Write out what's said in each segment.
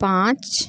5,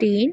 3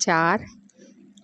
4।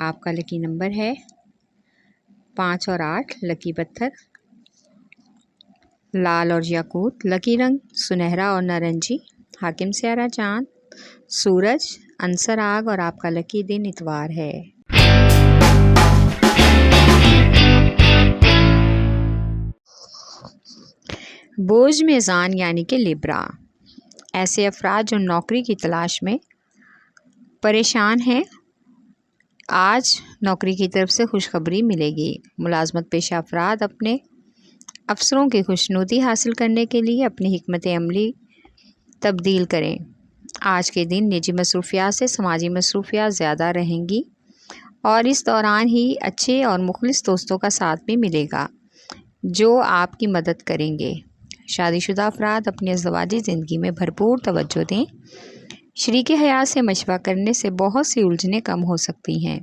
آپ کا لکی نمبر ہے 5 اور 8، لکی پتھر لال اور یاقوت، لکی رنگ سنہرا اور نارنجی، حاکم سیارہ چاند، سورج، عنصر آگ اور آپ کا لکی دن اتوار ہے۔ برج میزان یعنی کہ لیبرا، ایسے افراد جو نوکری کی تلاش میں پریشان ہیں، آج نوکری کی طرف سے خوشخبری ملے گی۔ ملازمت پیشہ افراد اپنے افسروں کی خوشنودی حاصل کرنے کے لیے اپنی حکمت عملی تبدیل کریں۔ آج کے دن نجی مصروفیات سے سماجی مصروفیات زیادہ رہیں گی اور اس دوران ہی اچھے اور مخلص دوستوں کا ساتھ بھی ملے گا جو آپ کی مدد کریں گے۔ شادی شدہ افراد اپنی ازدواجی زندگی میں بھرپور توجہ دیں۔ شریک حیات سے مشورہ کرنے سے بہت سی الجھنیں کم ہو سکتی ہیں۔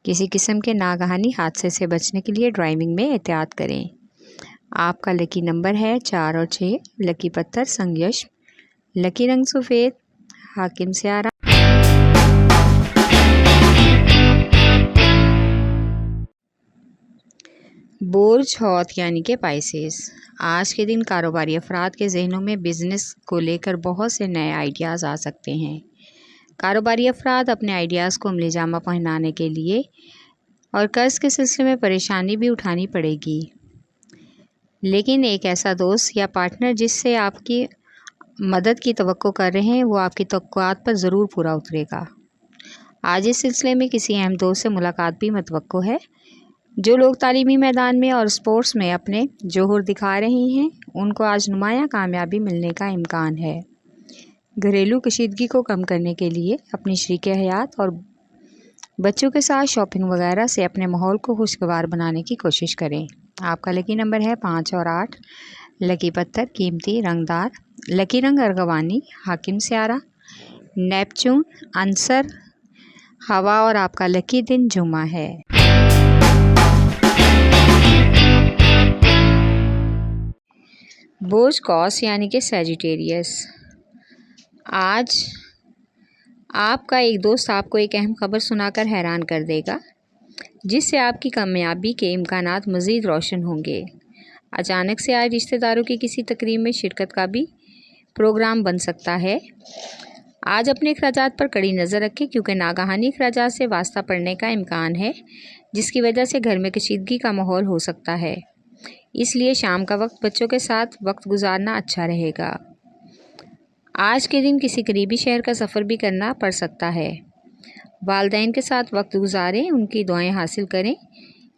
کسی قسم کے ناگہانی حادثے سے بچنے کے لیے ڈرائیونگ میں احتیاط کریں۔ آپ کا لکی نمبر ہے 4 اور 6، لکی پتھر سنگیش، لکی رنگ سفید، حاکم سیارہ برج حوت یعنی کہ پائسیز، آج کے دن کاروباری افراد کے ذہنوں میں بزنس کو لے کر بہت سے نئے آئیڈیاز آ سکتے ہیں۔ کاروباری افراد اپنے آئیڈیاز کو عملی جامہ پہنانے کے لیے اور قرض کے سلسلے میں پریشانی بھی اٹھانی پڑے گی، لیکن ایک ایسا دوست یا پارٹنر جس سے آپ کی مدد کی توقع کر رہے ہیں وہ آپ کی توقعات پر ضرور پورا اترے گا۔ آج اس سلسلے میں کسی اہم دوست سے ملاقات بھی متوقع ہے۔ جو لوگ تعلیمی میدان میں اور اسپورٹس میں اپنے جوہر دکھا رہے ہیں ان کو آج نمایاں کامیابی ملنے کا امکان ہے۔ گھریلو کشیدگی کو کم کرنے کے لیے اپنی شریک حیات اور بچوں کے ساتھ شاپنگ وغیرہ سے اپنے ماحول کو خوشگوار بنانے کی کوشش کریں۔ آپ کا لکی نمبر ہے 5 اور 8، لکی پتھر قیمتی رنگ دار، لکی رنگ ارغوانی، حاکم سیارہ نیپچون، عنصر ہوا اور آپ کا لکی دن جمعہ ہے۔ برج قوس یعنی کہ سیجیٹیریس، آج آپ کا ایک دوست آپ کو ایک اہم خبر سنا کر حیران کر دے گا جس سے آپ کی کامیابی کے امکانات مزید روشن ہوں گے۔ اچانک سے آج رشتہ داروں کی کسی تقریب میں شرکت کا بھی پروگرام بن سکتا ہے۔ آج اپنے اخراجات پر کڑی نظر رکھیں کیونکہ ناگہانی اخراجات سے واسطہ پڑنے کا امکان ہے جس کی وجہ سے گھر میں کشیدگی کا ماحول ہو سکتا ہے، اس لیے شام کا وقت بچوں کے ساتھ وقت گزارنا اچھا رہے گا۔ آج کے دن کسی قریبی شہر کا سفر بھی کرنا پڑ سکتا ہے۔ والدین کے ساتھ وقت گزاریں، ان کی دعائیں حاصل کریں،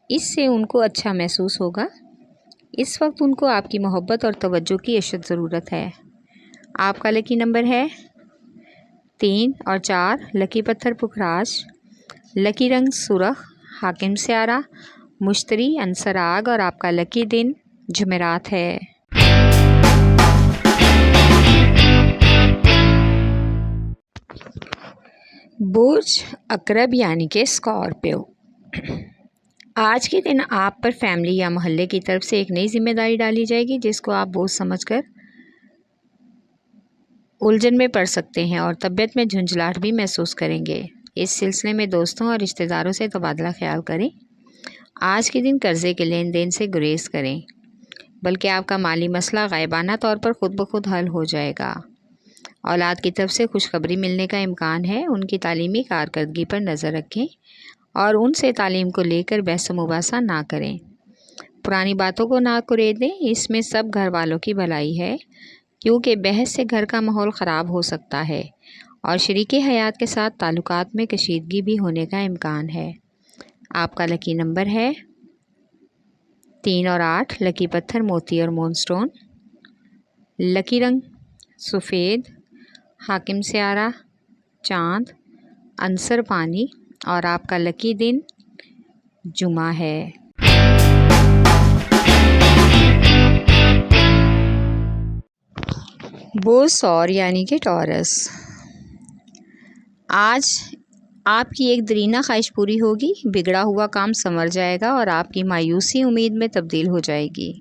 اس سے ان کو اچھا محسوس ہوگا۔ اس وقت ان کو آپ کی محبت اور توجہ کی اشد ضرورت ہے۔ آپ کا لکی نمبر ہے 3 اور 4، لکی پتھر پکھراج، لکی رنگ سرخ، حاکم سیارہ مشتری، عنصر آگ اور آپ کا لکی دن جمعرات ہے۔ برج عقرب یعنی کہ اسکارپیو، آج کے دن آپ پر فیملی یا محلے کی طرف سے ایک نئی ذمہ داری ڈالی جائے گی جس کو آپ بوجھ سمجھ کر الجھن میں پڑ سکتے ہیں اور طبیعت میں جھنجھلاہٹ بھی محسوس کریں گے۔ اس سلسلے میں دوستوں اور رشتہ داروں سے تبادلہ خیال کریں۔ آج کے دن قرضے کے لین دین سے گریز کریں، بلکہ آپ کا مالی مسئلہ غائبانہ طور پر خود بخود حل ہو جائے گا۔ اولاد کی طرف سے خوشخبری ملنے کا امکان ہے، ان کی تعلیمی کارکردگی پر نظر رکھیں اور ان سے تعلیم کو لے کر بحث و مباحثہ نہ کریں۔ پرانی باتوں کو نہ کریدیں، اس میں سب گھر والوں کی بھلائی ہے کیونکہ بحث سے گھر کا ماحول خراب ہو سکتا ہے اور شریک حیات کے ساتھ تعلقات میں کشیدگی بھی ہونے کا امکان ہے۔ آپ کا لکی نمبر ہے 3 اور 8، لکی پتھر موتی اور مون سٹون، لکی رنگ سفید، حاکم سیارہ چاند، عنصر پانی اور آپ کا لکی دن جمعہ ہے۔ برج ثور یعنی کہ ٹورس، آج آپ کی ایک دیرینہ خواہش پوری ہوگی، بگڑا ہوا کام سنور جائے گا اور آپ کی مایوسی امید میں تبدیل ہو جائے گی۔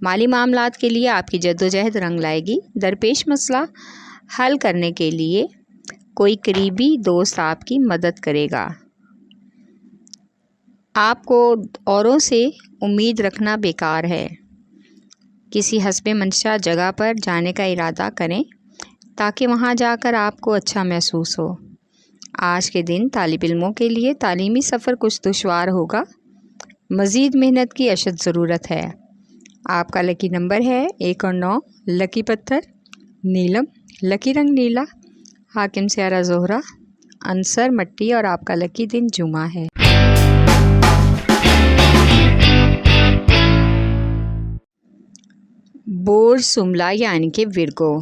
مالی معاملات کے لیے آپ کی جدوجہد رنگ لائے گی۔ درپیش مسئلہ حل کرنے کے لیے کوئی قریبی دوست آپ کی مدد کرے گا آپ کو اوروں سے امید رکھنا بیکار ہے۔ کسی حسب منشا جگہ پر جانے کا ارادہ کریں تاکہ وہاں جا کر آپ کو اچھا محسوس ہو۔ آج کے دن طالب علموں کے لیے تعلیمی سفر کچھ دشوار ہوگا۔ مزید محنت کی اشد ضرورت ہے۔ آپ کا لکی نمبر ہے 1 اور 9، لکی پتھر نیلم، لکی رنگ نیلا، حاکم سیارہ زہرہ، عنصر مٹی اور آپ کا لکی دن جمعہ ہے۔ برج سملا یعنی کہ ورگو،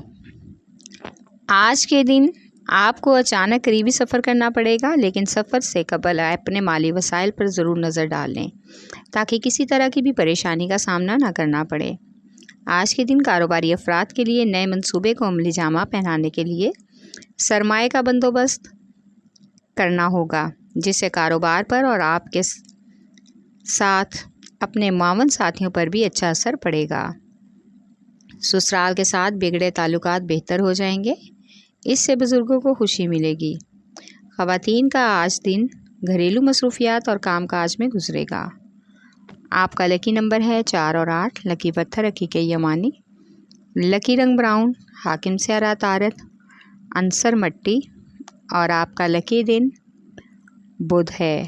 آج کے دن آپ کو اچانک قریبی سفر کرنا پڑے گا، لیکن سفر سے قبل اپنے مالی وسائل پر ضرور نظر ڈال لیں تاکہ کسی طرح کی بھی پریشانی کا سامنا نہ کرنا پڑے۔ آج کے دن کاروباری افراد کے لیے نئے منصوبے کو عملی جامہ پہنانے کے لیے سرمایہ کا بندوبست کرنا ہوگا، جس سے کاروبار پر اور آپ کے ساتھ اپنے معاون ساتھیوں پر بھی اچھا اثر پڑے گا۔ سسرال کے ساتھ بگڑے تعلقات بہتر ہو جائیں گے، اس سے بزرگوں کو خوشی ملے گی۔ خواتین کا آج دن گھریلو مصروفیات اور کام کاج میں گزرے گا۔ آپ کا لکی نمبر ہے 4 اور 8، لکی پتھر عقیق یمانی، لکی رنگ براؤن، حاکم سیارہ طارد، عنصر مٹی اور آپ کا لکی دن بدھ ہے۔